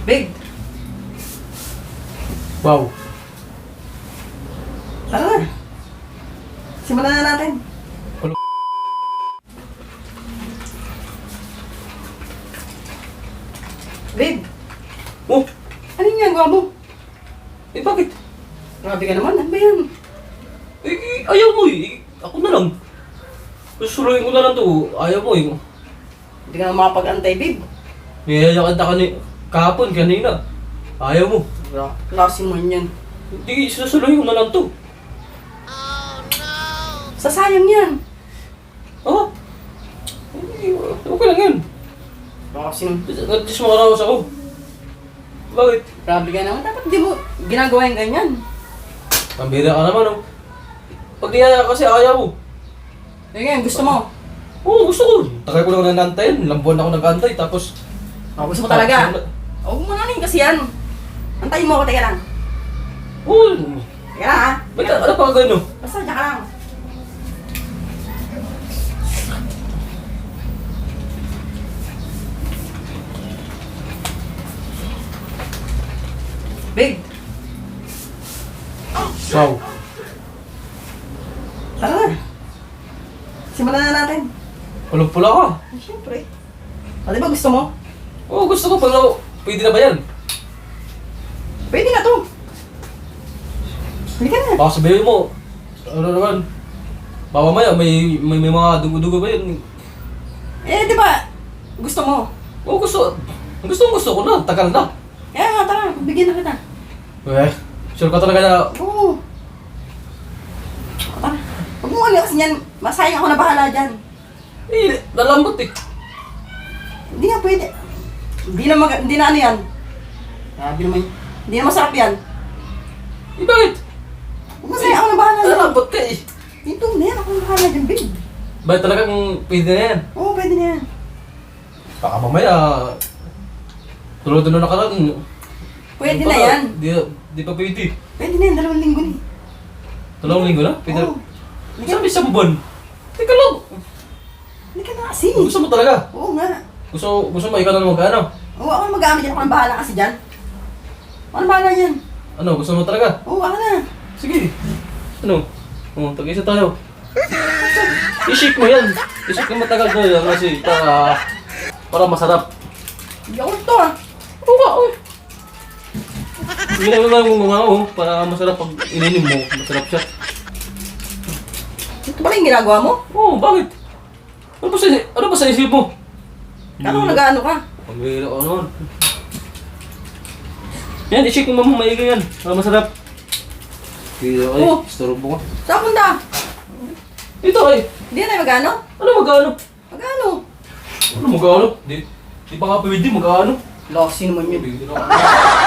Big, Wow. tara na. Simulan na natin. Big, Oh, ano yung ginagawa mo? bakit? Grabe ka naman, ano ba yan? Ayaw mo eh. Ako na lang. Susuruin ko na lang to. Ayaw mo eh. Hindi ka na makapag-antay, Big. Niyayakad na kahapon, kanina. Ayaw mo. Klase mo yan. Hindi, susuruin ko na lang to. Sasayang yan. Oh. Okay lang yan. Klase mo. At least makarawas ako. Bakit? Grabe ka naman, dapat di mo ginagawa yung ganyan. Pambira ka naman oh. Pag niyaya kasi ayaw mo. Eh ngayon, gusto mo? Oo, gusto ko. Takay ko lang nanantayin. Ilang buwan ako nag-antay. Tapos... Gusto mo talaga? Huwag mo nanin kasi yan. Antayin mo ako, teka lang. Oo. Teka lang ha. Ba't ano pa gano'n? Basta, teka lang. Big, Wow. tara na. Simulan na natin. Pulong-pula ka. Ay, syempre. Di ba gusto mo? Oo, gusto ko. Pero pwede na ba yan? Pwede na to. Pwede ka na. Baka sabihin mo. Ano naman? Baka mamaya may mga dugo-dugo ba yun? Di ba? Gusto mo? Oo, gusto ko na. Tagal na. Kaya nga, tara. Bigyan na kita. Sure ka talaga na... Oo. Tara. Huwag mo kasi niyan. Masayang ako na bahala dyan. Lalambot eh. Hindi nga pwede. Hindi na ano yan. Sabi naman. Hindi na masarap yan. Bakit? Huwag masayang ako na bahala dyan. Lalambot ka eh. Ito na yan. Ako na bahala dyan, babe. Bakit talagang pwede na yan? Oo, pwede na yan. Baka mamaya... Tulo-tulo na ka lang. Pwede Ano na pa? yan. Di pa pwede. Pwede na yan. 2 linggo na eh. 2 linggo na? Pwede na. Oo. Sabi isang buwan. Teka lang. Hindi ka na kasi. Gusto mo talaga? Oo nga. Gusto mo ikaw na mag-ano? Oo, ako na mag-aamit dyan. Ako na bahala kasi dyan. Ako na bahala dyan. Ano, gusto mo talaga? Oo, ako na. Sige. Ano? Tag-isa tayo. I-shake mo yan. I-shake mo matagal ko yan kasi para masarap. Hindi ako ito ah. Oo nga, oh. Ginagawa mo nga para masarap pag ininom mo. Masarap siya. Ito pala yung ginagawa mo? Oo, bakit? Ano ba sa isip mo? Kano nag-ano ka? Pambira ka naman. Yan, i-shake mo maigi yan. Para masarap. Kaya ay, Oh. istorbo ka. Saan punta? Ito ay, Hindi na tayo mag-ano? ano mag-ano? Mag-ano? Ano mag-ano? Di pa nga pwede mag-ano. Lossy naman yun. Bigla ka.